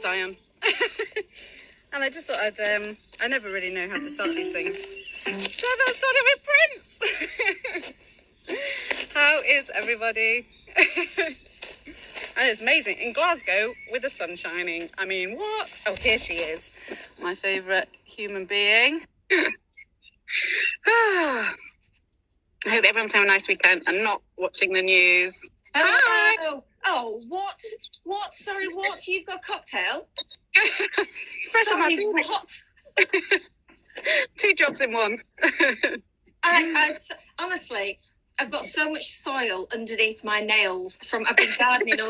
Sian. And I just thought I never really know how to start these things. So I started with Prince. How is everybody? And it's amazing. In Glasgow, with the sun shining. I mean, what? Oh, here she is. My favourite human being. I hope everyone's having a nice weekend and not watching the news. Hi. Oh, what? What? Sorry, what? You've got a cocktail? Sorry, what? 2 jobs in one. I've honestly, I've got so much soil underneath my nails from I've been gardening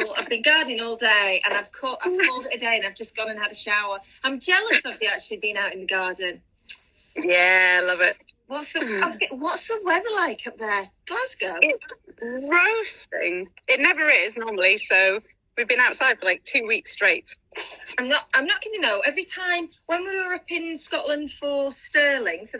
all day, and I've called it a day, and I've just gone and had a shower. I'm jealous of you actually being out in the garden. Yeah, love it. What's the weather like up there, Glasgow? It's roasting. It never is normally, so we've been outside for like 2 weeks straight. I'm not kidding though. Every time when we were up in Scotland for the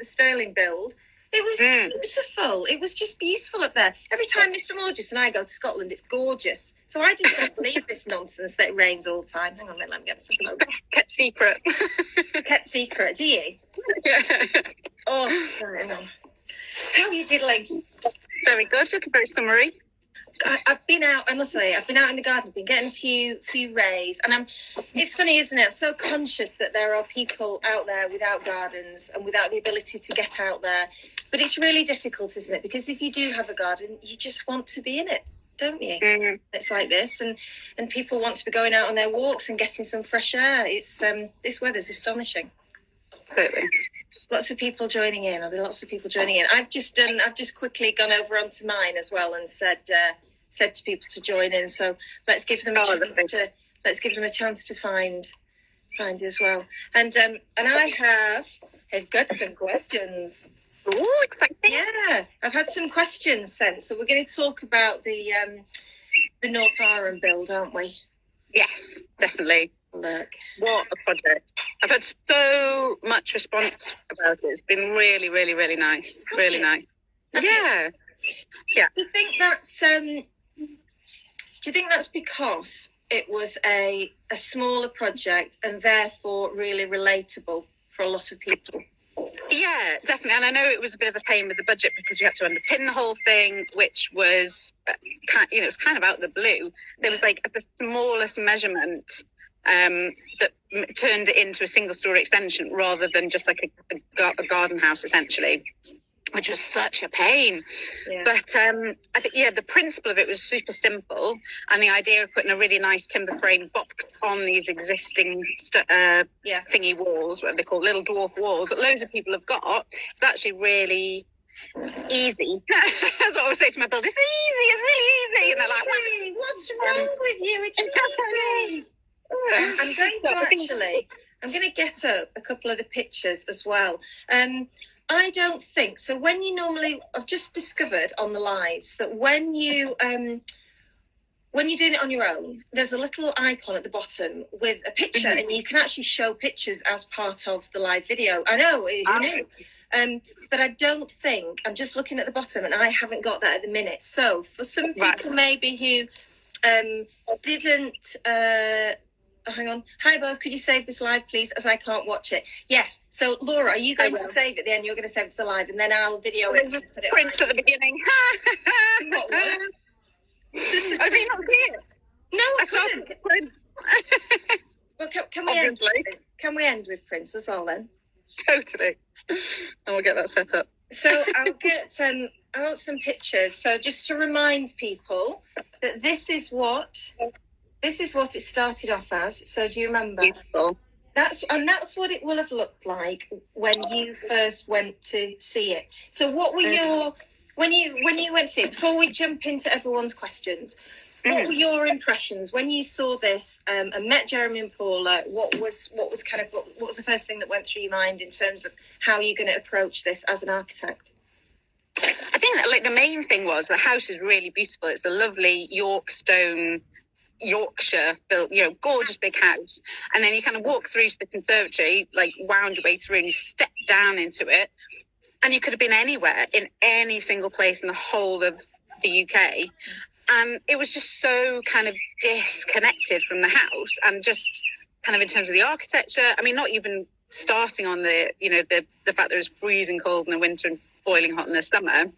Stirling build, it was beautiful. It was just beautiful up there. Every time Mr. Morges and I go to Scotland, it's gorgeous. So I just don't believe this nonsense that it rains all the time. Hang on, let me get some clothes. Kept secret. Kept secret, do you? Yeah. Oh, hang on. How are you diddling? Very good. Looking very summery. I've been out, honestly, I've been out in the garden, been getting a few rays, and it's funny, isn't it? I'm so conscious that there are people out there without gardens and without the ability to get out there. But it's really difficult, isn't it? Because if you do have a garden, you just want to be in it, don't you? Mm-hmm. It's like this, and people want to be going out on their walks and getting some fresh air. It's this weather's astonishing. Totally. Lots of people joining in. Are there lots of people joining in? I've just quickly gone over onto mine as well and said to people to join in. So let's give them a chance to find as well. And I've got some questions. Oh, exciting! Yeah, I've had some questions sent. So we're going to talk about the Northowram build, aren't we? Yes, definitely. Look, what a project! I've had so much response about it. It's been really, really, really nice. Really nice. Yeah. Do you think that's because it was a smaller project and therefore really relatable for a lot of people? Yeah, definitely. And I know it was a bit of a pain with the budget because you had to underpin the whole thing, which was, it was kind of out of the blue. There was like the smallest measurement that turned it into a single-story extension rather than just like a garden house, essentially, which was such a pain. Yeah. But I think, the principle of it was super simple, and the idea of putting a really nice timber frame box on these existing thingy walls, what they call little dwarf walls, that loads of people have got, it's actually really easy. That's what I would say to my builder. It's easy, it's really easy. And they're like, what's wrong with you? It's easy. I'm going to get up a couple of the pictures as well. I don't think so. I've just discovered on the lives that when you're doing it on your own, there's a little icon at the bottom with a picture, and you can actually show pictures as part of the live video. I know, who knew? But I don't think, I'm just looking at the bottom, and I haven't got that at the minute. So for some people maybe who didn't... hang on. Hi, both. Could you save this live, please, as I can't watch it? Yes. So, Laura, are you going to save it then? You're going to save it to the live, and then I'll video it and put it on. Print at the beginning. What? Oh, do you not see it? No, I couldn't. Well, can we end with Prince? That's all then. Totally. And we'll get that set up. So I'll get I want some pictures. So just to remind people that this is what it started off as. So do you remember? Beautiful. That's what it will have looked like when you first went to see it. So what were your when you went to see it? Before we jump into everyone's questions, what were your impressions when you saw this and met Jeremy and Paula? What was the first thing that went through your mind in terms of how you're going to approach this as an architect? I think that the main thing was the house is really beautiful. It's a lovely Yorkshire built, gorgeous big house, and then you kind of walk through to the conservatory, wound your way through, and you step down into it, and you could have been anywhere in any single place in the whole of the UK, and it was just so kind of disconnected from the house and just kind of in terms of the architecture. I mean, not even starting on the fact that it was freezing cold in the winter and boiling hot in the summer.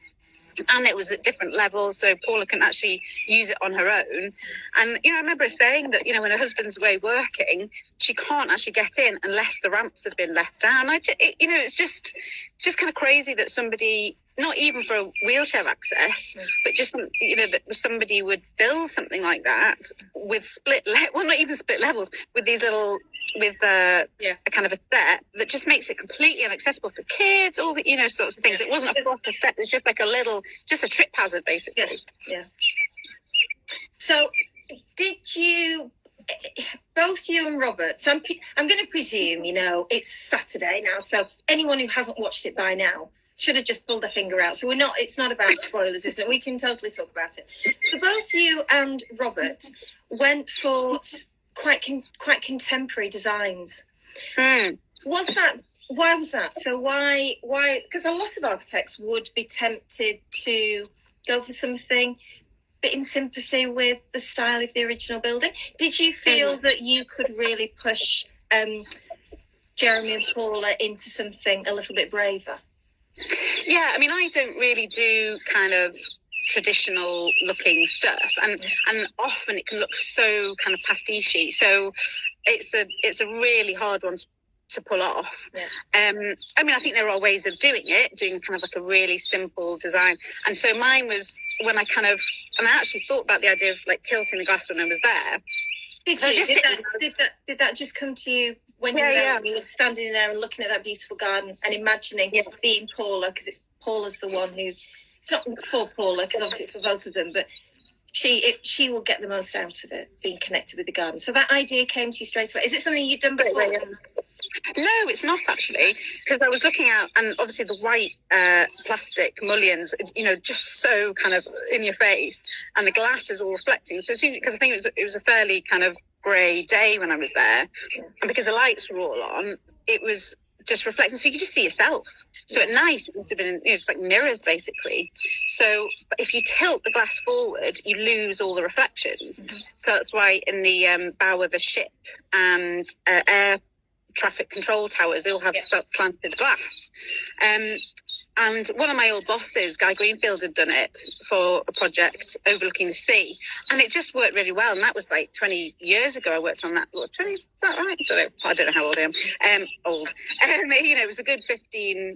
And it was at different levels, so Paula couldn't actually use it on her own. And, I remember her saying that, when her husband's away working, she can't actually get in unless the ramps have been left down. It's just kind of crazy that somebody, not even for a wheelchair access, but just, that somebody would build something like that with not even split levels, with these little, with a kind of a step that just makes it completely inaccessible for kids, all the, sorts of things. It wasn't a proper step. It's just like just a trip hazard, basically. Yeah. So did you, both you and Robert, so I'm going to presume, it's Saturday now, so anyone who hasn't watched it by now should have just pulled their finger out. So it's not about spoilers, is it? We can totally talk about it. So both you and Robert went for quite contemporary designs. Why was that? So why? Because a lot of architects would be tempted to go for something a bit in sympathy with the style of the original building. Did you feel that you could really push Jeremy and Paula into something a little bit braver? Yeah, I mean, I don't really do kind of traditional looking stuff, and often it can look so kind of pastiche-y, so it's a really hard one to pull off. I mean, I think there are ways of doing kind of like a really simple design, and so mine was when I actually thought about the idea of like tilting the glass when I was there. Did that just come to you when you were there, and you were standing there and looking at that beautiful garden and imagining being Paula, because Paula's the one who, it's not for Paula because obviously it's for both of them, but she will get the most out of it, being connected with the garden. So that idea came to you straight away. Is it something you'd done before? No, it's not actually, because I was looking out, and obviously the white plastic mullions, just so kind of in your face, and the glass is all reflecting. So because I think it was a fairly kind of grey day when I was there, and because the lights were all on, it was just reflecting, so you could just see yourself. So at night it must have been just like mirrors basically. So if you tilt the glass forward, you lose all the reflections. So that's why in the bow of a ship and air traffic control towers, they all have slanted glass. And one of my old bosses, Guy Greenfield, had done it for a project overlooking the sea, and it just worked really well. And that was like 20 years ago. I worked on that. 20, is that right? I don't know how old I am. Old. It was a good 15,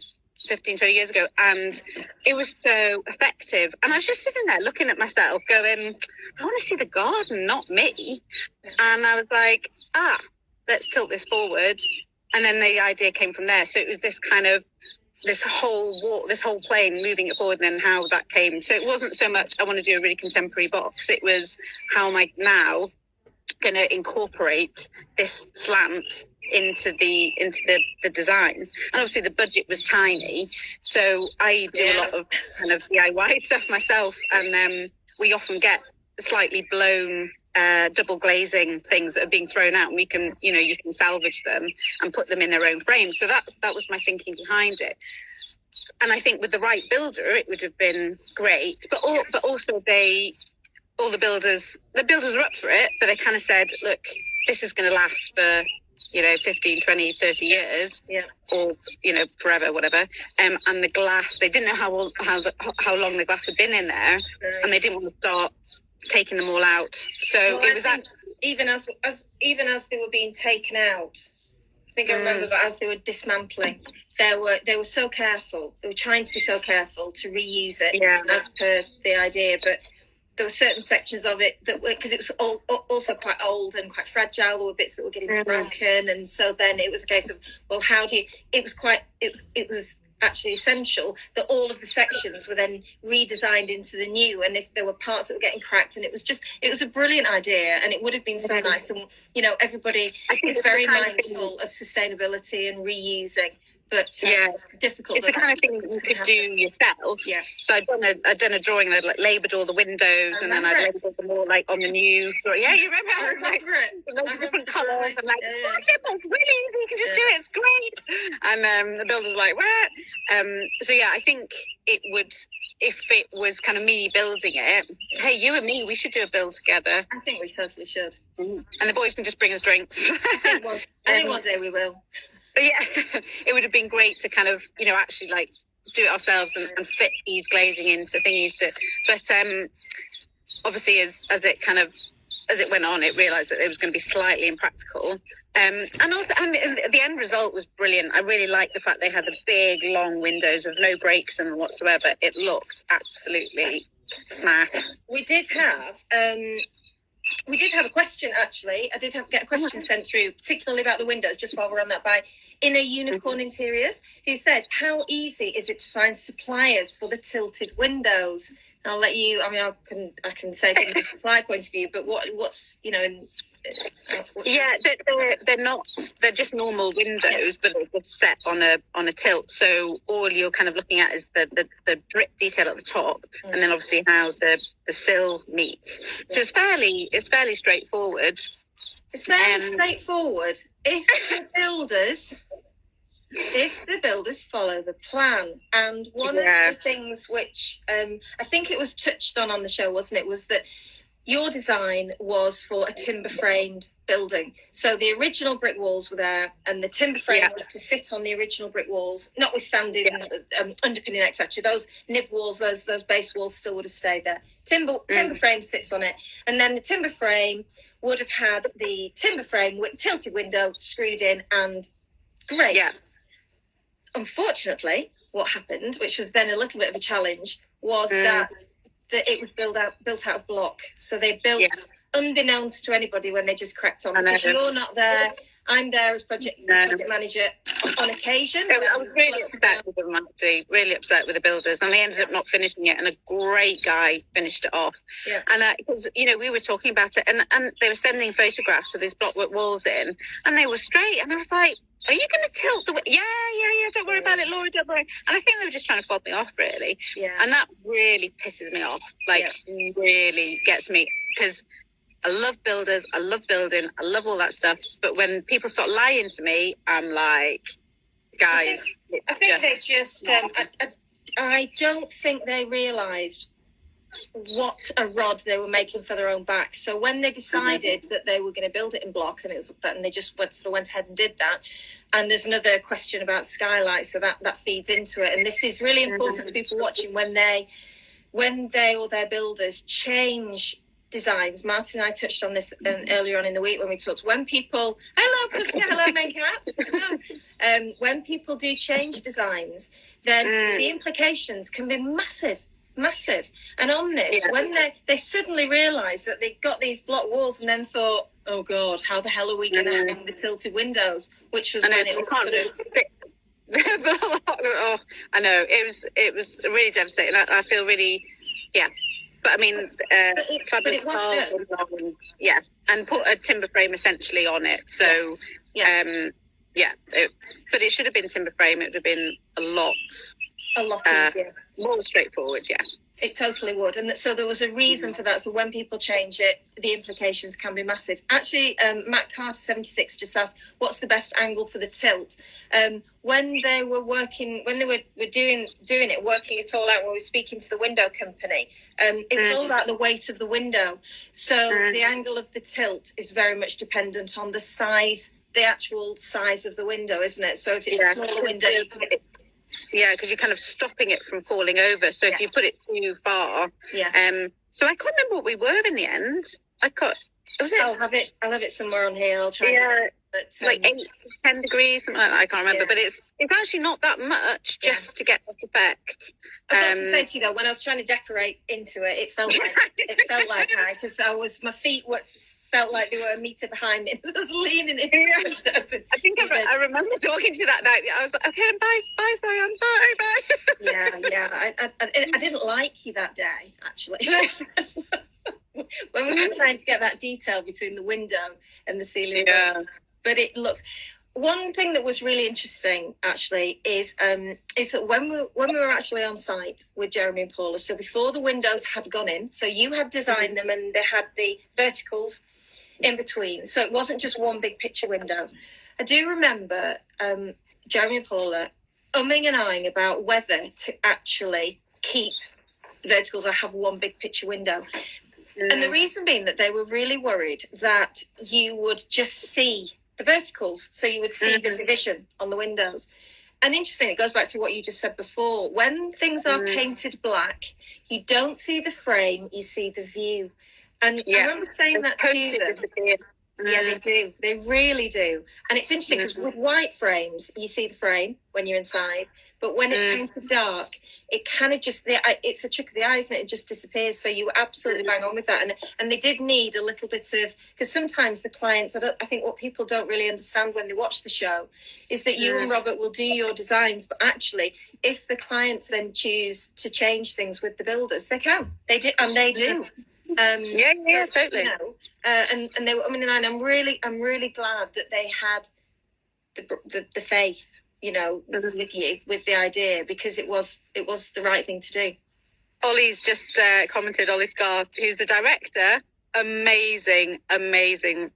20 years ago, and it was so effective. And I was just sitting there looking at myself going, I want to see the garden, not me. And I was like, let's tilt this forward. And then the idea came from there. So it was this kind of this whole plane, moving it forward, and then how that came. So it wasn't so much I want to do a really contemporary box. It was, how am I now going to incorporate this slant into the design? And obviously the budget was tiny, so I do a lot of kind of DIY stuff myself, and we often get slightly blown double glazing things that are being thrown out, and we can, you can salvage them and put them in their own frames. So that was my thinking behind it. And I think with the right builder, it would have been great. But also the builders were up for it, but they kind of said, look, this is going to last for 15, 20, 30 years, or forever, whatever. And the glass, they didn't know how long the glass had been in there, and they didn't want to start taking them all out. So it was even as they were being taken out, I think I remember that as they were dismantling, they were so careful. They were trying to be so careful to reuse it as per the idea, but there were certain sections of it that were, because it was also quite old and quite fragile. There were bits that were getting broken, and so then it was a case of, well, how do you? It was actually essential that all of the sections were then redesigned into the new, and if there were parts that were getting cracked, and it was a brilliant idea, and it would have been so nice. And everybody is very mindful of sustainability and reusing, but difficult. It's the kind of thing you could do yourself. Yeah. So I'd done a drawing that like labelled all the windows, and then I labelled them all like on the new. Yeah, you remember? I remember it. Different colours and like, oh, it's really easy. You can just do it. It's great. And the builder's like, what? So yeah, I think it would, if it was kind of me building it. Hey, you and me, we should do a build together. I think we totally should. And the boys can just bring us drinks. I think one day we will. But yeah, it would have been great to kind of, actually like do it ourselves and fit these glazing into thingies but obviously as it went on, it realised that it was going to be slightly impractical. And also, the end result was brilliant. I really liked the fact they had the big, long windows with no breaks in them whatsoever. It looked absolutely smart. We did have a question, actually. I did get a question sent through, particularly about the windows, just while we're on that, by Inner Unicorn Interiors, who said, how easy is it to find suppliers for the tilted windows? I'll let you, I can say from the supply point of view, but what's they're not, they're just normal windows, but they're just set on a tilt. So all you're kind of looking at is the drip detail at the top, and then obviously how the sill meets. So it's fairly straightforward. It's fairly straightforward if the builders follow the plan. And one of the things which I think it was touched on the show, wasn't it, was that your design was for a timber framed building. So the original brick walls were there, and the timber frame was to sit on the original brick walls, notwithstanding underpinning, etc. Those nib walls, those base walls still would have stayed there. Timber frame sits on it, and then the timber frame would have had the timber frame with tilted window screwed in, and great. Yeah. Unfortunately, what happened, which was then a little bit of a challenge, was that it was built out of block. So they built, unbeknownst to anybody, when they just cracked on. Because you're not there, I'm there as project manager on occasion. I was really upset with them, actually. Really upset with the builders, and they ended up not finishing it. And a great guy finished it off. Yeah. And because we were talking about it, and they were sending photographs of these blockwork walls in, and they were straight. And I was like, are you going to tilt the... Yeah, don't worry about it, Laura, don't worry. And I think they were just trying to fob me off, really. Yeah. And that really pisses me off. Really gets me. Because I love builders, I love building, I love all that stuff. But when people start lying to me, I'm like, guys... I think they just... I don't think they realised what a rod they were making for their own back. So when they decided that they were going to build it in block, and they just went ahead and did that. And there's another question about skylights, so that feeds into it. And this is really important for people watching when they or their builders change designs. Martin and I touched on this earlier on in the week when we talked. When people, hello main cat. When people do change designs, then the implications can be massive. And on this, when they suddenly realised that they got these block walls, and then thought, oh God, how the hell are we going to hang the tilted windows? Which was when it was sort of... Oh, I know, it was really devastating. I feel really, but I mean, but it was done. And put a timber frame essentially on it. So but it should have been timber frame. It would have been a lot easier, more straightforward. It totally would. And so there was a reason for that. So when people change it, the implications can be massive. Actually, Matt Carter 76 just asked, what's the best angle for the tilt? When they were working, when they were doing it, working it all out, when we were speaking to the window company, it's all about the weight of the window. So the angle of the tilt is very much dependent on the size, the actual size of the window, isn't it? So if it's a smaller window, you can... Yeah, because you're kind of stopping it from falling over. So if you put it too far, so I can't remember what we were in the end. I'll have it somewhere on here. I'll try. Like 8 to 10 degrees, something like that. I can't remember, but it's actually not that much just to get that effect. I've got to say to you though, when I was trying to decorate into it, it felt like high, because my feet felt like they were a metre behind me. I was leaning in. I think I remember talking to you that night. I was like, okay, bye, Sian, bye. I didn't like you that day, actually. When we were trying to get that detail between the window and the ceiling. But it looks... one thing that was really interesting, actually, is that when we were actually on site with Jeremy and Paula, so before the windows had gone in, so you had designed them and they had the verticals in between, so it wasn't just one big picture window. I do remember Jeremy and Paula umming and ahhing about whether to actually keep the verticals or have one big picture window. And the reason being that they were really worried that you would just see the verticals, so you would see the division on the windows. And interesting, it goes back to what you just said before. When things are painted black, you don't see the frame, you see the view. And I remember saying that to them. Yeah, they do. They really do. And it's interesting because with white frames, you see the frame when you're inside. But when it's painted dark, it kind of just, it's a trick of the eye, isn't it? It just disappears. So you were absolutely bang on with that. And they did need a little bit of, because sometimes the clients, I think what people don't really understand when they watch the show is that you and Robert will do your designs. But actually, if the clients then choose to change things with the builders, they can. They do. And they do. Totally. You know, and they were. I mean, and I'm really glad that they had the faith, you know, with you, with the idea, because it was the right thing to do. Ollie's just commented, Ollie Scarf, who's the director. Amazing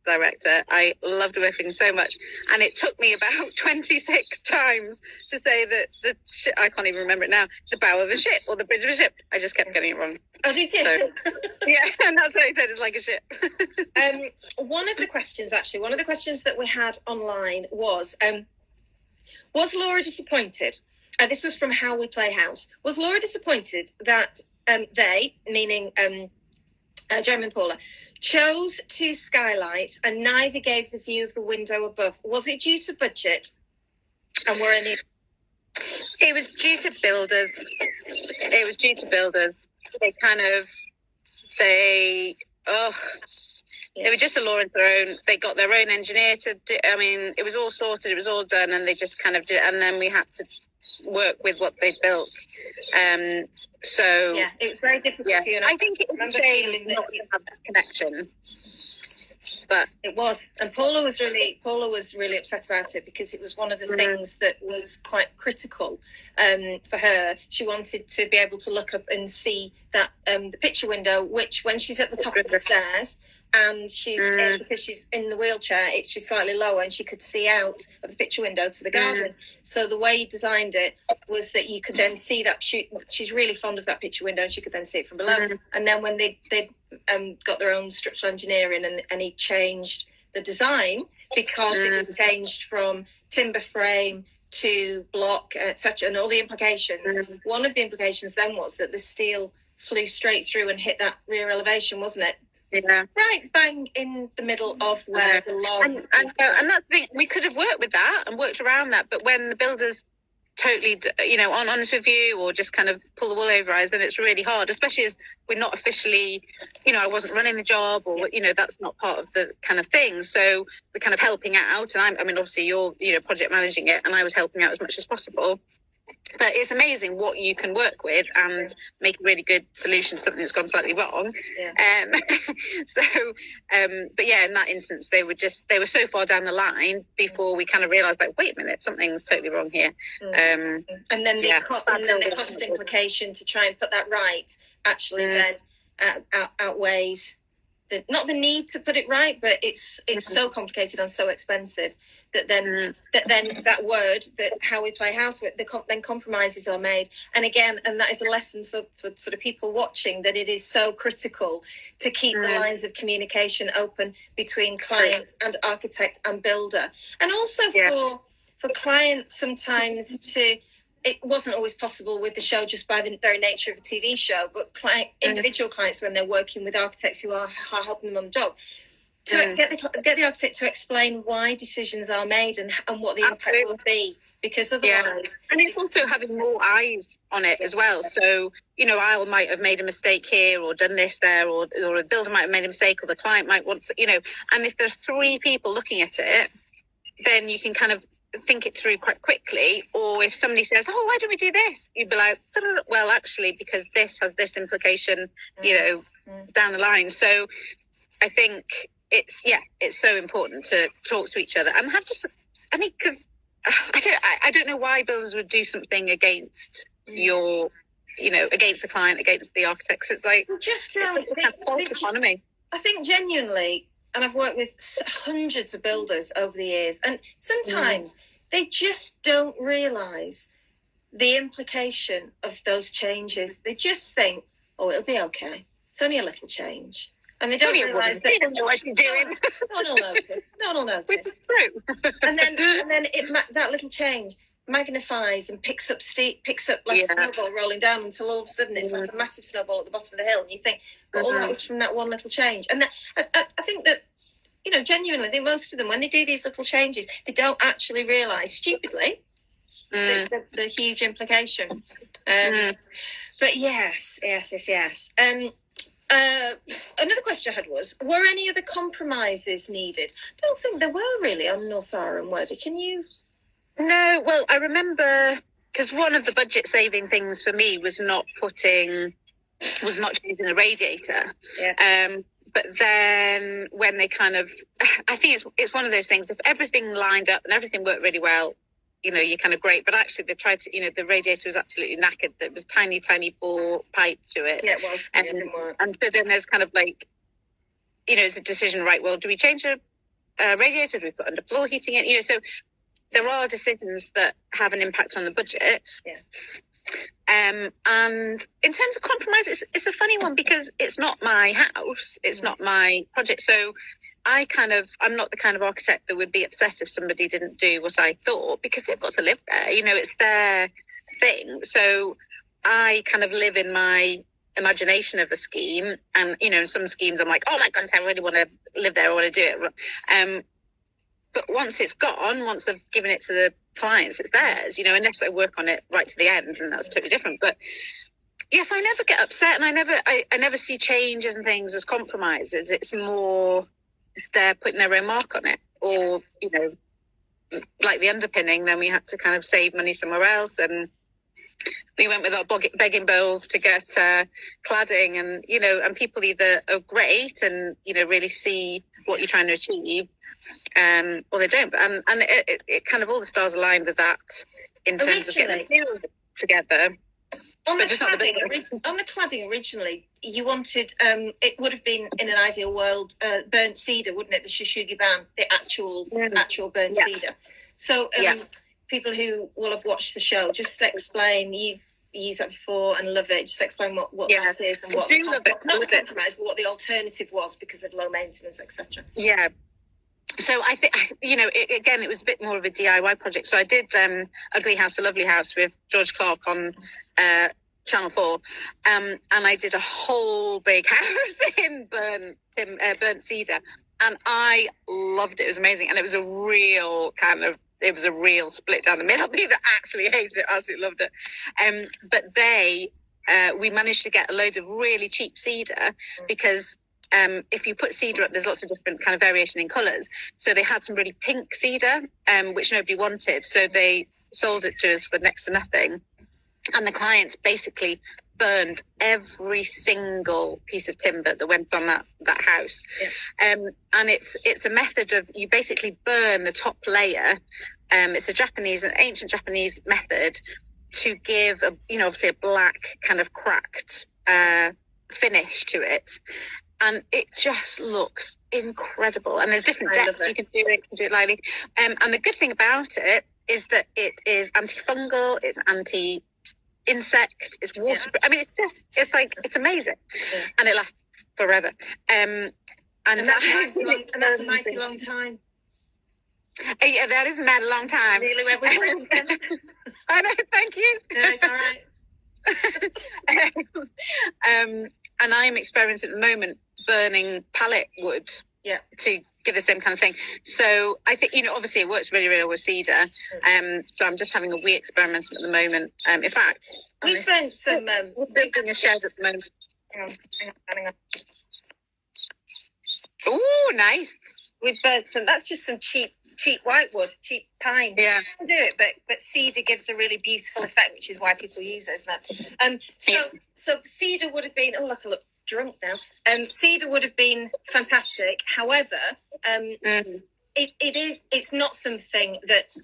director. I loved working so much, and it took me about 26 times to say that I can't even remember it now, the bow of a ship or the bridge of a ship. I just kept getting it wrong. Oh, did you? So, yeah, and that's what he said, it's like a ship. One of the questions that we had online was Laura disappointed? This was from How We Play House. Was Laura disappointed that they, meaning Jeremy and Paula, chose two skylights and neither gave the view of the window above? Was it due to budget? And were any? It was due to builders. They kind of, they were just a law of their own. They got their own engineer to do, I mean, it was all sorted, it was all done, and they just kind of did, and then we had to work with what they built. So yeah, it was very difficult for you. And I think it was a shame not to have that connection. But it was, and Paula was really upset about it because it was one of the things that was quite critical for her. She wanted to be able to look up and see that the picture window, which when she's at the top of the stairs and she's because she's in the wheelchair, she's slightly lower and she could see out of the picture window to the garden. So the way he designed it was that you could then see that she's really fond of that picture window and she could then see it from below. And then when they got their own structural engineering and he changed the design because it was changed from timber frame to block, etc., and all the implications. One of the implications then was that the steel flew straight through and hit that rear elevation, wasn't it? Yeah. Right bang in the middle of where the lawn. And that's the thing, we could have worked with that and worked around that, but when the builders totally, aren't honest with you or just kind of pull the wool over our eyes, then it's really hard, especially as we're not officially, I wasn't running the job or, that's not part of the kind of thing. So we're kind of helping out. And obviously you're, project managing it, and I was helping out as much as possible. But it's amazing what you can work with and make a really good solution to something that's gone slightly wrong. But yeah, in that instance, they were so far down the line before we kind of realised, like, wait a minute, something's totally wrong here. And then the cost implication to try and put that right actually then outweighs not the need to put it right, but it's so complicated and so expensive that then that word, that How We Play House, then compromises are made. And again, and that is a lesson for sort of people watching, that it is so critical to keep the lines of communication open between client and architect and builder, and also for clients sometimes to. It wasn't always possible with the show just by the very nature of a TV show, but individual clients, when they're working with architects who are helping them on the job, to get the architect to explain why decisions are made and what the impact will be, because otherwise... And it's also having more eyes on it as well. So, I might have made a mistake here or done this there, or the builder might have made a mistake, or the client might want to, and if there's three people looking at it, then you can kind of think it through quite quickly. Or if somebody says, oh, why don't we do this? You'd be like, well, actually, because this has this implication, down the line. So I think it's so important to talk to each other and have just I mean, because I don't know why builders would do something against your, against the client, against the architects. It's like, just don't. It's like a false economy. I think genuinely, and I've worked with hundreds of builders over the years, and sometimes they just don't realise the implication of those changes. They just think, oh, it'll be okay. It's only a little change. And they don't realise that... They don't know what you're doing. No one will notice. No one will notice. Which is true. and then that little change magnifies and picks up like a snowball rolling down until all of a sudden it's like a massive snowball at the bottom of the hill, and you think, but all that was from that one little change. And I think that, genuinely, I think most of them, when they do these little changes, they don't actually realise, stupidly, the huge implication. But yes. Another question I had was, were any other compromises needed? I don't think there were really on Northowram, were there? Can you... No, well, I remember, because one of the budget saving things for me was not changing the radiator. Yeah. But then when they kind of, I think it's one of those things, if everything lined up and everything worked really well, you're kind of great. But actually they tried to, the radiator was absolutely knackered. There was tiny bore pipes to it. Yeah, it was. And so then there's kind of like, it's a decision, right, well, do we change the radiator? Do we put underfloor heating in? So there are decisions that have an impact on the budget. Yeah. And in terms of compromise, it's a funny one because it's not my house, it's not my project. So I'm not the kind of architect that would be upset if somebody didn't do what I thought, because they've got to live there. It's their thing. So I kind of live in my imagination of a scheme, and in some schemes I'm like, oh my goodness, I really want to live there, I want to do it. But once it's gone, once I've given it to the clients, it's theirs, unless I work on it right to the end, and that's totally different. But yes, I never get upset, and I never see changes and things as compromises. It's more they're putting their own mark on it, or, like the underpinning, then we had to kind of save money somewhere else, and we went with our begging bowls to get cladding, and people either are great and, really see what you're trying to achieve, or they don't. And it kind of all the stars aligned with that in terms of getting the materials together. On the cladding originally, you wanted, it would have been, in an ideal world, burnt cedar, wouldn't it? The Shishugi Ban, the actual burnt cedar. So people who will have watched the show, just explain, you've used that before and love it, just explain what that is and what not the compromise, but what the alternative was because of low maintenance, etc. Yeah. So I think, again, it was a bit more of a DIY project. So I did Ugly House, A Lovely House with George Clark on Channel 4. And I did a whole big house in burnt cedar. And I loved it. It was amazing. And it was a real split down the middle. People actually hated it, absolutely loved it. But we managed to get a load of really cheap cedar because if you put cedar up, there's lots of different kind of variation in colours. So they had some really pink cedar, which nobody wanted. So they sold it to us for next to nothing. And the clients basically burned every single piece of timber that went on that house. Yeah. And it's a method of, you basically burn the top layer. It's an ancient Japanese method to give obviously a black kind of cracked finish to it. And it just looks incredible. And there's different depths you can do it. You can do it lightly. And the good thing about it is that it is antifungal, it's anti-insect, it's water. Yeah. I mean, it's amazing. Yeah. And it lasts forever. And that's a mighty long time. Yeah, that is a mighty long time. Really went with it. I know, thank you. No, it's all right. And I'm experimenting at the moment burning pallet wood to give the same kind of thing. So I think, obviously it works really, really well with cedar. So I'm just having a wee experiment at the moment. In fact, we've burnt some... we're building a shed at the moment. Hang on. Oh, nice. We've burnt some... That's just some cheap whitewood, cheap pine. Yeah. You can do it, but cedar gives a really beautiful effect, which is why people use it, isn't it? So cedar would have been... Oh, look, I look drunk now. Cedar would have been fantastic. However, It's not something that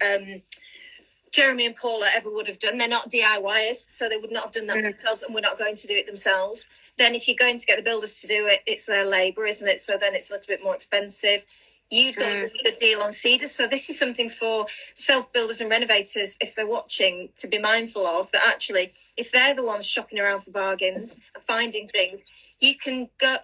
Jeremy and Paula ever would have done. They're not DIYers, so they would not have done that themselves, and we're not going to do it themselves. Then if you're going to get the builders to do it, it's their labour, isn't it? So then it's a little bit more expensive. You've got a really good deal on cedar. So this is something for self-builders and renovators, if they're watching, to be mindful of, that actually, if they're the ones shopping around for bargains and finding things, you can go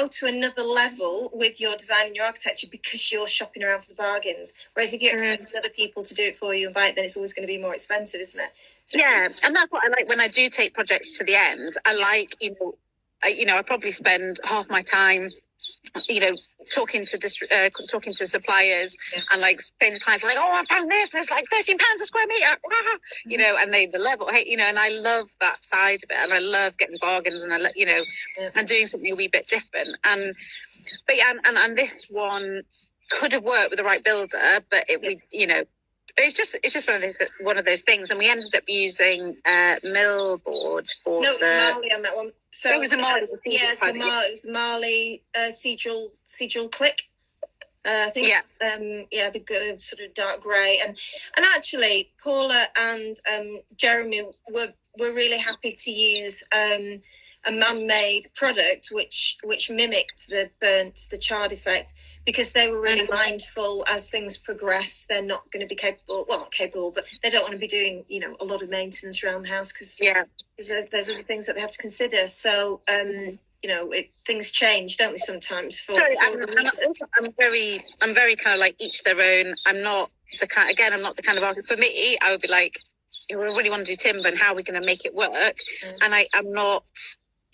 to another level with your design and your architecture because you're shopping around for the bargains. Whereas if you expect other people to do it for you and buy it, then it's always going to be more expensive, isn't it? So and that's what I like when I do take projects to the end. I like, I probably spend half my time, talking to suppliers and like saying to clients like, oh, I found this, and it's like £13 a square metre, and the level, and I love that side of it, and I love getting bargains, and and doing something a wee bit different. And this one could have worked with the right builder, but it's just one of those things. And we ended up using millboard for it was Marley on that one. So it was a Marley. It was Marley Cedral Click. I think. The good sort of dark grey, and actually Paula and Jeremy were really happy to use a man-made product which mimicked the charred effect, because they were really mindful as things progress. They're not going to be not capable, but they don't want to be doing a lot of maintenance around the house because there's other things that they have to consider. So things change, don't they, sometimes? I'm very kind of like each their own. I'm not the kind of artist. For me, I would be like, we really want to do timber, and how are we going to make it work? And I'm not.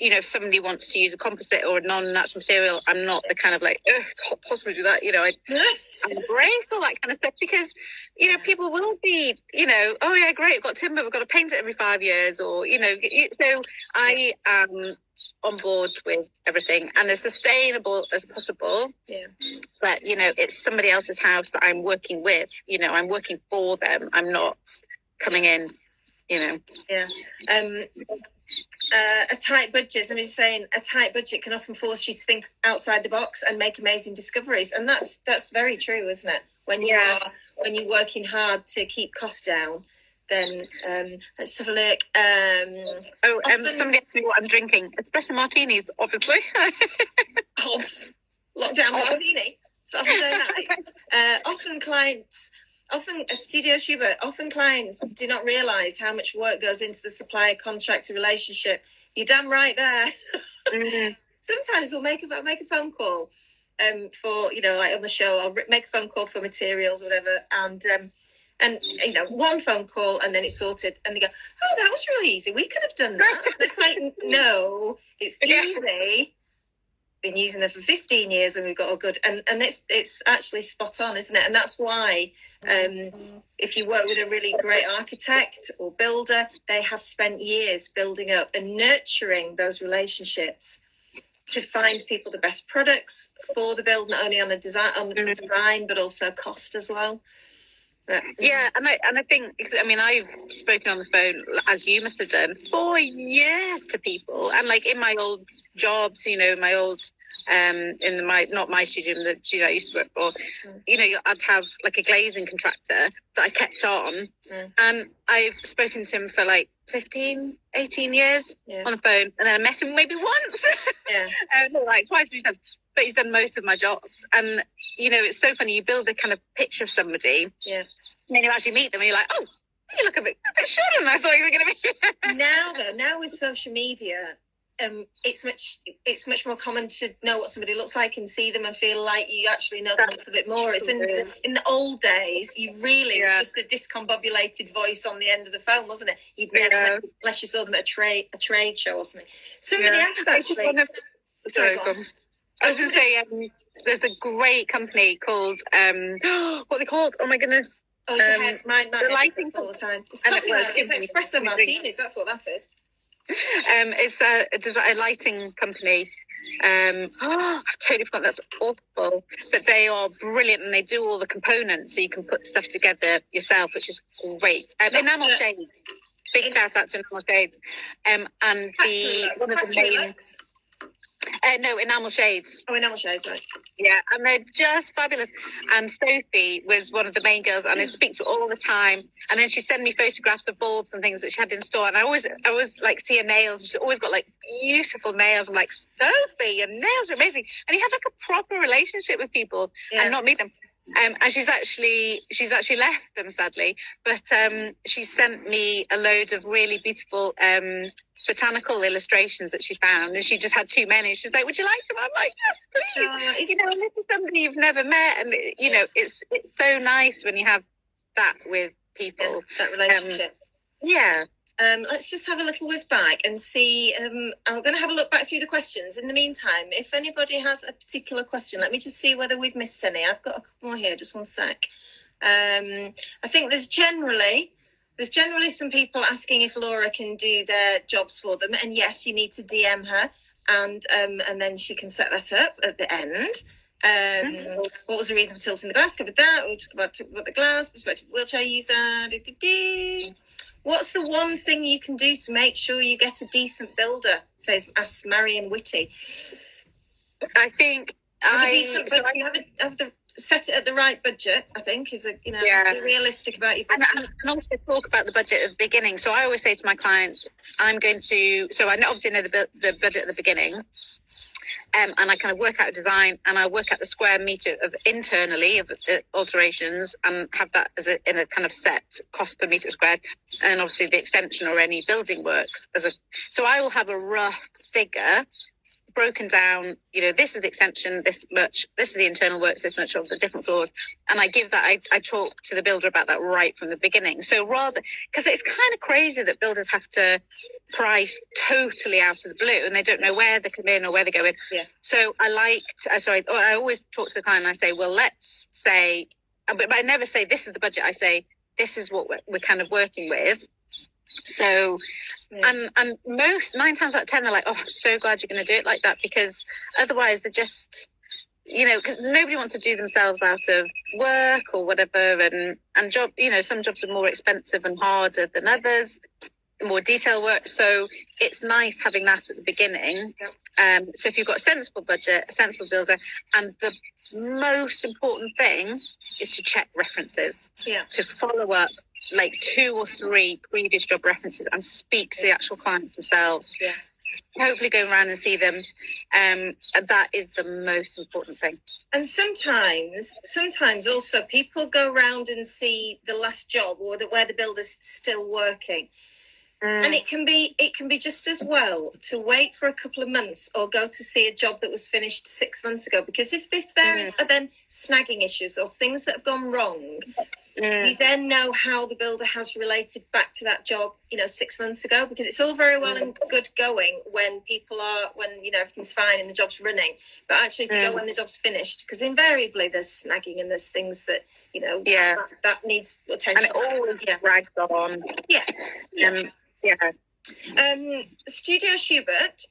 If somebody wants to use a composite or a non-natural material, I'm not the kind of like, can't possibly do that. I'm great for that kind of stuff, because, people will be, oh yeah, great, we've got timber, we've got to paint it every 5 years, or, so I am on board with everything and as sustainable as possible. Yeah. But, it's somebody else's house that I'm working with, I'm working for them. I'm not coming in, Yeah. A tight budget, a tight budget can often force you to think outside the box and make amazing discoveries, and that's very true, isn't it? When you're working hard to keep costs down, then let's have a look. Somebody asked me what I'm drinking. Espresso martinis, obviously. Lockdown martini. Saturday night. Often a studio Schubert, clients do not realise how much work goes into the supplier-contractor relationship. You're damn right there. Sometimes we'll make a phone call for, like on the show, I'll make a phone call for materials or whatever, and one phone call and then it's sorted, and they go, oh, that was really easy. We could have done that. And it's like, no, it's easy. Been using them for 15 years and we've got all good, and it's actually spot on, isn't it? And that's why if you work with a really great architect or builder, they have spent years building up and nurturing those relationships to find people the best products for the build, not only on the design but also cost as well. But, and I think, I've spoken on the phone, as you must have done, for years to people, and like in my old jobs, my old not my studio, the studio I used to work for, I'd have like a glazing contractor that I kept on, and I've spoken to him for like 15, 18 years on the phone, and then I met him maybe once, like twice, but he's done most of my jobs. And it's so funny, you build a kind of picture of somebody, and then you actually meet them and you're like, oh, you look a bit shorter than I thought you were going to be. Now with social media, it's much more common to know what somebody looks like and see them and feel like you actually know them a little bit more. It's in the old days, you really, it was just a discombobulated voice on the end of the phone, wasn't it? You'd never, unless you saw them at a trade show or something. Somebody asked actually. Sorry, go on. I was going to say, there's a great company called, what are they called? Oh my goodness. My the lighting all the time. It's espresso martinis, that's what that is. It's a lighting company. I've totally forgotten, that's awful. But they are brilliant, and they do all the components so you can put stuff together yourself, which is great. Enamel Shades. Big shout out to Enamel Shades. And one of the main... No, enamel shades. Oh, enamel shades, right. Yeah, and they're just fabulous. And Sophie was one of the main girls, and I speak to her all the time. And then she sent me photographs of bulbs and things that she had in store. And I always like see her nails. She's always got like beautiful nails. I'm like, Sophie, your nails are amazing. And you have like a proper relationship with people and not meet them. And she's actually left them, sadly, but she sent me a load of really beautiful botanical illustrations that she found, and she just had too many. She's like, would you like some? I'm like, yes, please. And this is somebody you've never met, and it's so nice when you have that with people, that relationship. Let's just have a little whiz back and see. I'm going to have a look back through the questions. In the meantime, if anybody has a particular question, let me just see whether we've missed any. I've got a couple more here. Just one sec. I think there's generally some people asking if Laura can do their jobs for them, and yes, you need to DM her, and then she can set that up at the end. What was the reason for tilting the glass? Covered that. We talked about the glass, prospective wheelchair user. What's the one thing you can do to make sure you get a decent builder? Asks Marion Whitty. I think have to set it at the right budget. I think is be realistic about your budget. And also talk about the budget at the beginning. So I always say to my clients, I obviously know the budget at the beginning. And I kind of work out a design, and I work out the square meter of internally of alterations, and have that in a kind of set cost per meter squared, and obviously the extension or any building works so I will have a rough figure broken down. This is the extension, this much, this is the internal works, this much of the different floors, and I give that. I talk to the builder about that right from the beginning. So because it's kind of crazy that builders have to price totally out of the blue, and they don't know where they come in or where they go in. So I always talk to the client, and I say, well, let's say, but I never say this is the budget. I say this is what we're kind of working with. So and 9 times out of 10 they're like, oh, I'm so glad you're going to do it like that, because otherwise they're just, cause nobody wants to do themselves out of work or whatever, and job, some jobs are more expensive and harder than others, more detail work. So it's nice having that at the beginning. So if you've got a sensible budget, a sensible builder, and the most important thing is to check references, to follow up like 2 or 3 previous job references and speak to the actual clients themselves. Hopefully go around and see them. That is the most important thing. And sometimes also people go around and see the last job or where the builder's still working. And it can be just as well to wait for a couple of months or go to see a job that was finished 6 months ago, because if there are then snagging issues or things that have gone wrong, you then know how the builder has related back to that job 6 months ago, because it's all very well and good going when everything's fine and the job's running, but actually if you go when the job's finished, because invariably there's snagging and there's things that that needs attention, and it always drags on. Studio Schubert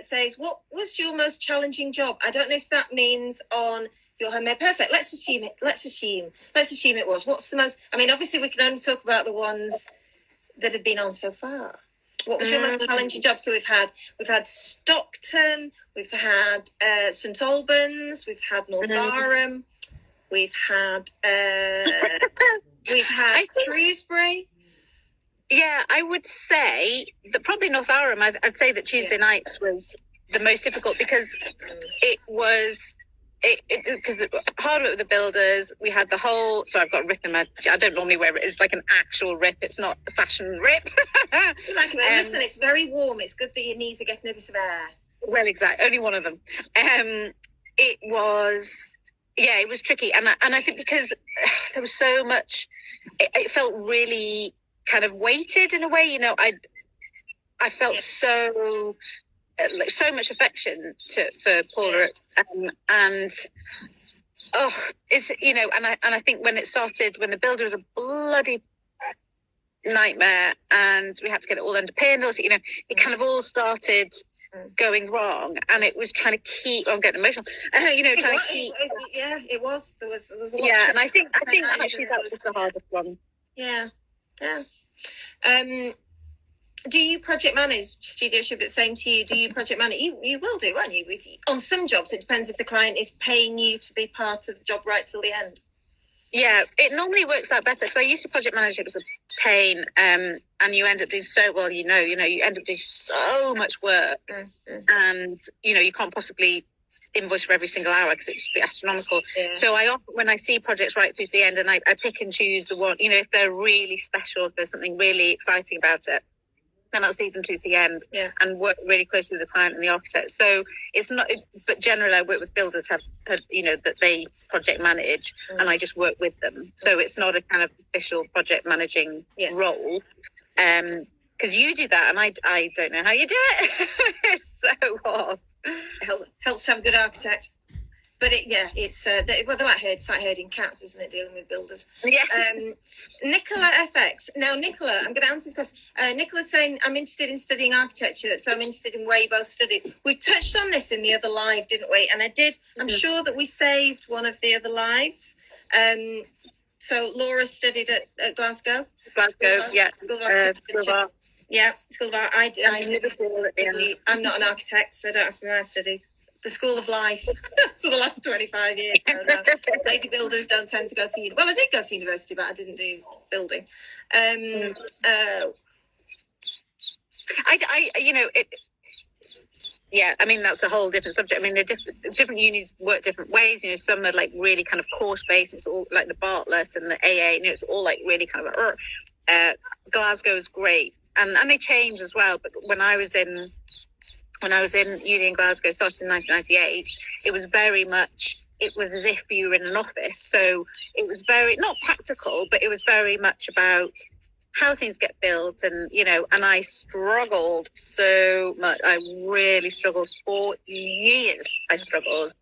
says, what was your most challenging job? I don't know if that means on your homemade perfect. Let's assume it was. What's the most, obviously we can only talk about the ones that have been on so far. What was your most challenging job? So we've had Stockton, we've had St Albans, we've had Northowram, we've had Shrewsbury. Yeah, I would say that probably Northowram. I'd say that Tuesday nights was the most difficult, because it was because hard work with the builders. We had the whole. So I've got a rip in my. I don't normally wear it. It's like an actual rip. It's not a fashion rip. Listen, it's very warm. It's good that your knees are getting a bit of air. Well, exactly. Only one of them. It was. Yeah, it was tricky, and I think because there was so much. It felt really kind of weighted in a way. I felt so much affection for Paula, and I think when it started, when the builder was a bloody nightmare and we had to get it all underpinned, also, it kind of all started going wrong, and it was trying to keep. I'm getting emotional. Trying to keep. It was. There was a lot. Yeah, and I think actually that was the hardest one. Yeah. Do you project manage studioship? It's saying to you, do you project manage? You will do, won't you? On some jobs, it depends if the client is paying you to be part of the job right till the end. Yeah, it normally works out better because I used to project manage. It was a pain, and you end up doing so well. You end up doing so much work, and you can't possibly invoice for every single hour because it would just be astronomical. Yeah. So I often, when I see projects right through to the end, and I pick and choose the one, if they're really special, if there's something really exciting about it, then I'll see them through to the end and work really closely with the client and the architect. So it's not, but generally I work with builders have that they project manage, and I just work with them. So it's not a kind of official project managing role. Because you do that, and I don't know how you do it. It's so hard. Helps to have a good architect. But it's they're like herding cats, isn't it, dealing with builders? Yeah. Nicola FX. Now, Nicola, I'm going to answer this question. Nicola's saying, I'm interested in studying architecture, so I'm interested in where you both studied. We touched on this in the other live, didn't we? And I'm sure that we saved one of the other lives. So Laura studied at Glasgow. Yeah. School of Architecture. Yeah, School of Art. I'm not an architect, so don't ask me where I studied. The School of Life for the last 25 years. So no, lady builders don't tend to go to I did go to university, but I didn't do building. I mean, that's a whole different subject. I mean, different unis work different ways. Some are like really kind of course based. It's all like the Bartlett and the AA. It's all like really kind of Glasgow is great, and they change as well. But when I was in uni in Glasgow, started in 1998, it was as if you were in an office. So it was very, not practical, but it was very much about how things get built. And, and I struggled so much. I really struggled for years. I struggled.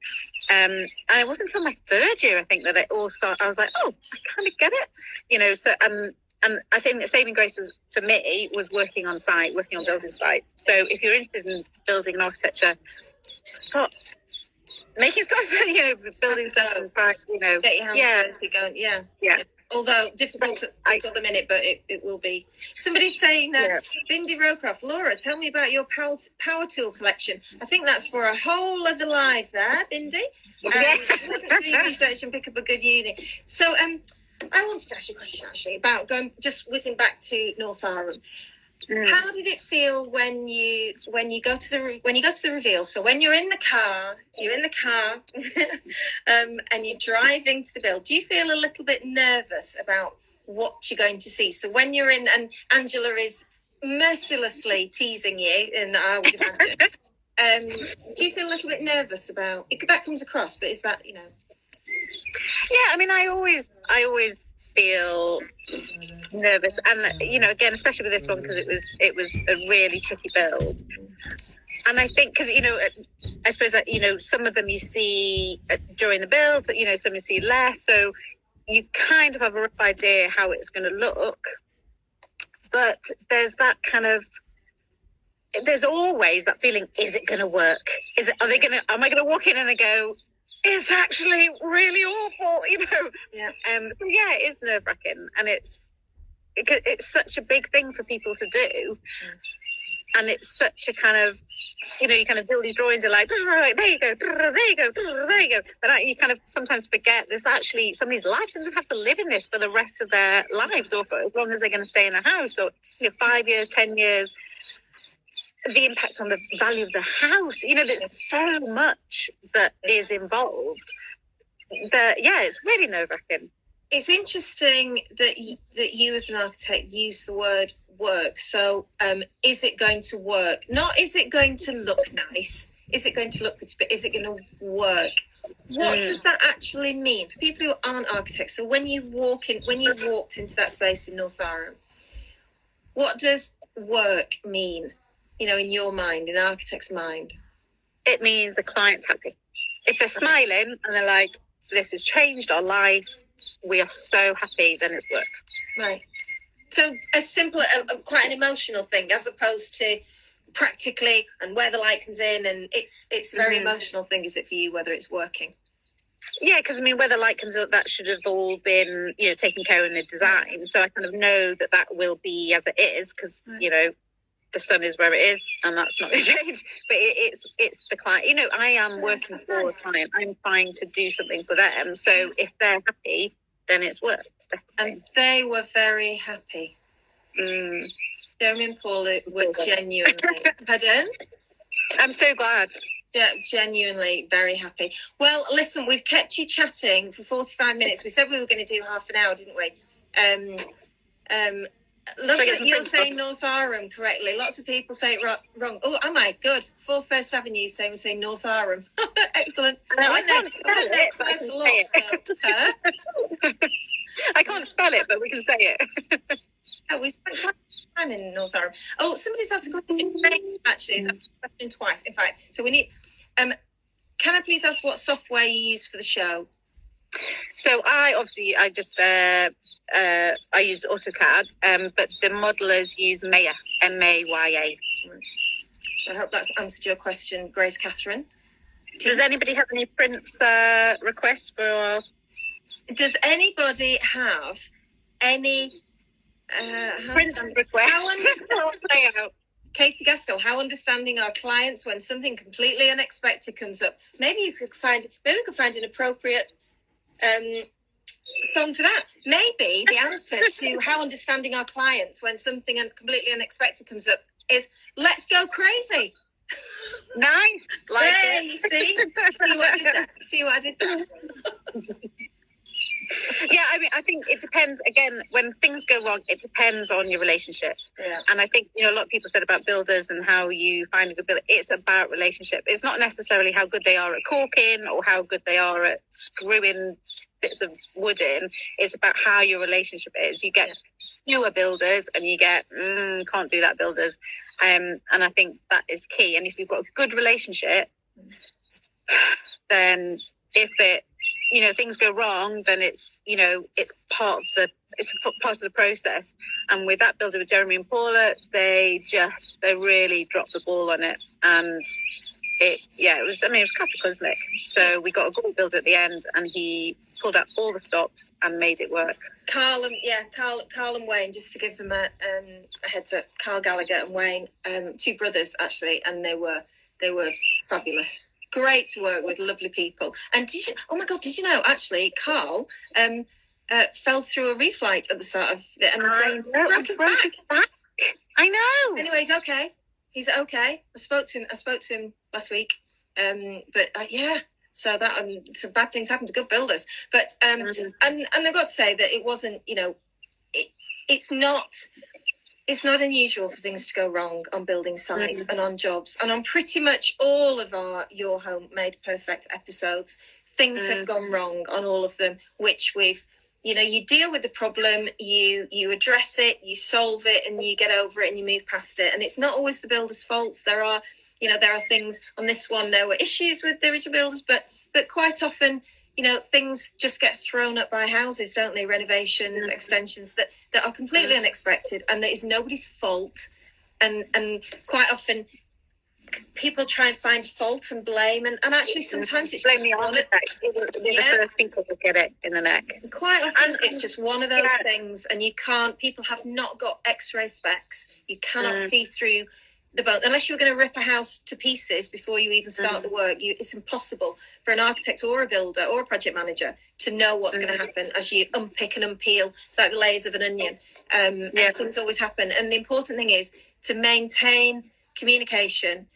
And it wasn't until my third year, I think, that it all started. I was like, oh, I kind of get it, so, and I think the saving grace for me was working on site, working on building sites. So if you're interested in building and architecture, stop making stuff, building stuff and sites, Get your hands dirty going, yeah. Although difficult at the minute, but it will be. Somebody's saying that, Bindi Rowcroft, Laura, tell me about your power tool collection. I think that's for a whole other live there, Bindi. Do research and pick up a good uni. So, I wanted to ask you a question actually about just whizzing back to Northowram. How did it feel when you go to the reveal? So when you're in the car, and you're driving to the build, do you feel a little bit nervous about what you're going to see? So when you're in, and Angela is mercilessly teasing you, and I would imagine, do you feel a little bit nervous about it? That comes across, but is that Yeah, I mean, I always feel nervous, and again, especially with this one, because it was a really tricky build. And I think because I suppose that some of them you see during the build, some you see less, so you kind of have a rough idea how it's going to look. But there's that kind of, there's always that feeling: is it going to work? Am I going to walk in and they go, it's actually really awful, Yeah. So it is nerve-wracking, and it's such a big thing for people to do, and it's such a kind of, you kind of build these drawings, and like, right, there you go, but you kind of sometimes forget there's actually somebody's life doesn't have to live in this for the rest of their lives, or for as long as they're going to stay in a house, or 5 years, 10 years. The impact on the value of the house, there's so much that is involved that it's really nerve-wracking. It's interesting that you as an architect use the word work. So is it going to work? Not is it going to look nice? Is it going to look good? But is it going to work? What does that actually mean for people who aren't architects? So when you walked into that space in Northowram, what does work mean? In your mind, in an architect's mind? It means the client's happy. If they're smiling and they're like, this has changed our life, we are so happy, then it's worked. Right. So a simple, quite an emotional thing, as opposed to practically and where the light comes in, and it's a very emotional thing, is it, for you, whether it's working? Yeah, because where the light comes up, that should have all been, taken care of in the design. So I kind of know that will be as it is, because, the sun is where it is, and that's not going to change. But it's the client. You know, I am working for a client. I'm trying to do something for them. So if they're happy, then it's worked. Definitely. And they were very happy. Jeremy and Paula were genuinely. Pardon? I'm so glad. Genuinely very happy. Well, listen, we've kept you chatting for 45 minutes. We said we were going to do half an hour, didn't we? Look that you're saying Northowram correctly. Lots of people say it wrong. Oh, am I? Good. 4 First Avenue saying we say Northowram. Excellent. I can't spell it, but I can say it. I can't spell it, but we can say it. Oh, we spent quite a time in Northowram. Oh, somebody's asked a question. Actually, it's asked a question twice. In fact, so we need. Can I please ask what software you use for the show? So I use AutoCAD, but the modelers use Maya, Maya. I hope that's answered your question, Grace Catherine. Does anybody have any prints requests for? Does anybody have any print requests? Katie Gaskell, how understanding are clients when something completely unexpected comes up? Maybe we could find an appropriate song for that. Maybe the answer to how understanding our clients when something completely unexpected comes up is let's go crazy. Nice. Like hey, it. See what I did there? Yeah, I mean, I think it depends. Again, when things go wrong, it depends on your relationship. Yeah. And I think, a lot of people said about builders and how you find a good builder. It's about relationship. It's not necessarily how good they are at caulking or how good they are at screwing bits of wood in. It's about how your relationship is. You get fewer builders and you get, can't do that builders. And I think that is key. And if you've got a good relationship, then if things go wrong, then it's part of the process. And with that builder, with Jeremy and Paula, they really dropped the ball on it. And it was cataclysmic. So we got a good builder at the end, and he pulled out all the stops and made it work. Carl and Wayne, just to give them a heads up, Carl Gallagher and Wayne, 2 brothers actually, and they were fabulous. Great to work with, lovely people. And did you know, actually, Carl fell through a reflight at the start of it and broke his back. I know. Anyway, he's okay. He's okay. I spoke to him last week. So some bad things happen to good builders. But and I've got to say that it wasn't, it's not unusual for things to go wrong on building sites and on jobs. And on pretty much all of our Your Home Made Perfect episodes, things have gone wrong on all of them, which we've, you deal with the problem, you address it, you solve it, and you get over it and you move past it. And it's not always the builder's faults. There are things on this one, there were issues with the original builders, but quite often, things just get thrown up by houses, don't they? Renovations, extensions that are completely unexpected, and that is nobody's fault. And quite often people try and find fault and blame, and actually sometimes it's blame just the architect. The first people to get it in the neck. Quite often it's just one of those things, and people have not got X-ray specs. You cannot see through the bone unless you're going to rip a house to pieces before you even start the work. It's impossible for an architect or a builder or a project manager to know what's going to happen as you unpick and unpeel. It's like the layers of an onion. And things always happen. And the important thing is to maintain communication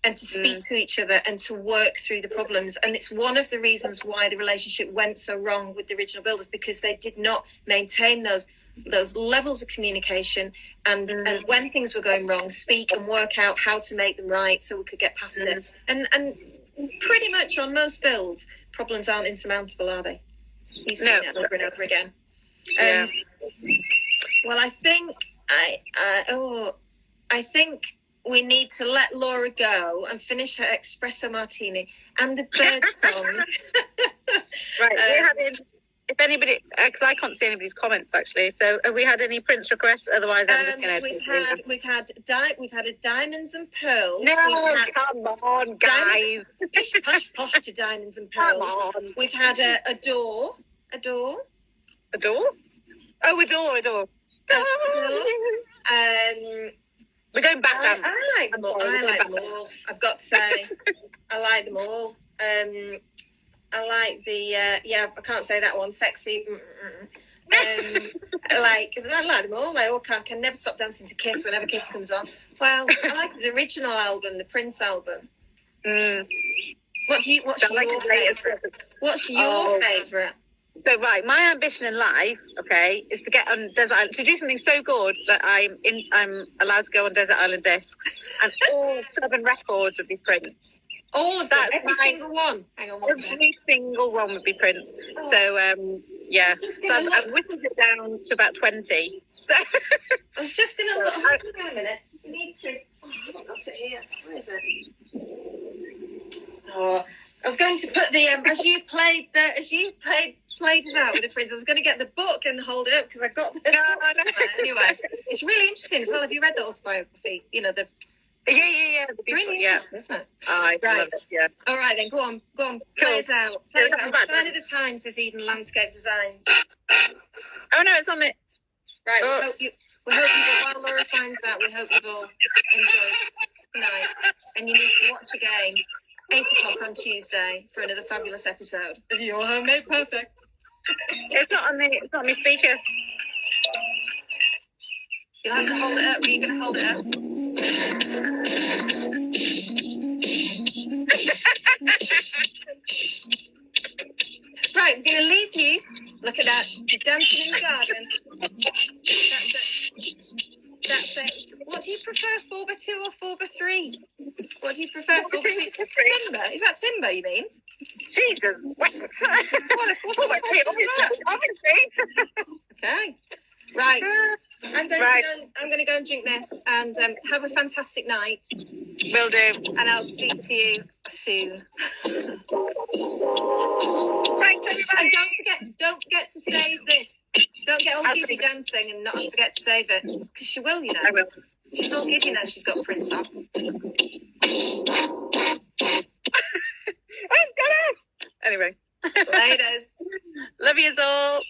and to speak to each other and to work through the problems. And it's one of the reasons why the relationship went so wrong with the original builders, because they did not maintain those levels of communication and when things were going wrong, speak and work out how to make them right so we could get past it. And pretty much on most builds, problems aren't insurmountable, are they? You've seen it over and over again. Well, I think we need to let Laura go and finish her espresso martini and the bird song. Right, if anybody, because I can't see anybody's comments actually. So have we had any Prince requests? Otherwise, I'm just going to. We've had a Diamonds and Pearls. No, come on, guys. Posh to Diamonds and Pearls. Come on. We've had a door. A door. Oh, a door. We're going back down. I like them all. I like them all. I've got to say, I like them all. I like the I can't say that one. Sexy. I like them all. I can never stop dancing to Kiss whenever Kiss comes on. Well, I like his original album, the Prince album. What's your favourite? What's your favourite? So right, my ambition in life, okay, is to get on Desert Island, to do something so good that I'm allowed to go on Desert Island Discs, and all 7 records would be Prince. All of them, every single one. Hang on, every single one would be Prince. Oh. So yeah, so I've whittled it down to about 20. So I was just going to look. Hang on a minute. You need to. Oh, I haven't got it here. Where is it? Oh, I was going to put the as you played us out with the Prince. I was going to get the book and hold it up because I got the Anyway, it's really interesting as well. Have you read the autobiography? You know the. Yeah. Really interesting, isn't it? I love it, yeah. All right, then, go on. Play us out. Sign of the Times says Eden Landscape Designs. Oh, no, it's on it. Right, we hope you've all, while Laura finds that, we hope you've all enjoyed tonight. And you need to watch again, 8 o'clock on Tuesday, for another fabulous episode of Your Homemade Perfect. It's not on my speaker. You'll have to hold it up. Are you going to hold it up? Right, we're going to leave you. Look at that. She's dancing in the garden. That's it. What do you prefer, 4x2 or 4x3? What do you prefer, 4x2? Timber? Is that timber, you mean? Jesus. What a Okay. Right. I'm going to go and drink this and have a fantastic night. Will do. And I'll speak to you soon. Thanks, everybody. And don't forget to save this. Don't get all giddy dancing and not forget to save it. Because she will, you know. I will. She's all giddy now. She's got Prince on. Let's go. Anyway. Laters. Love yous all.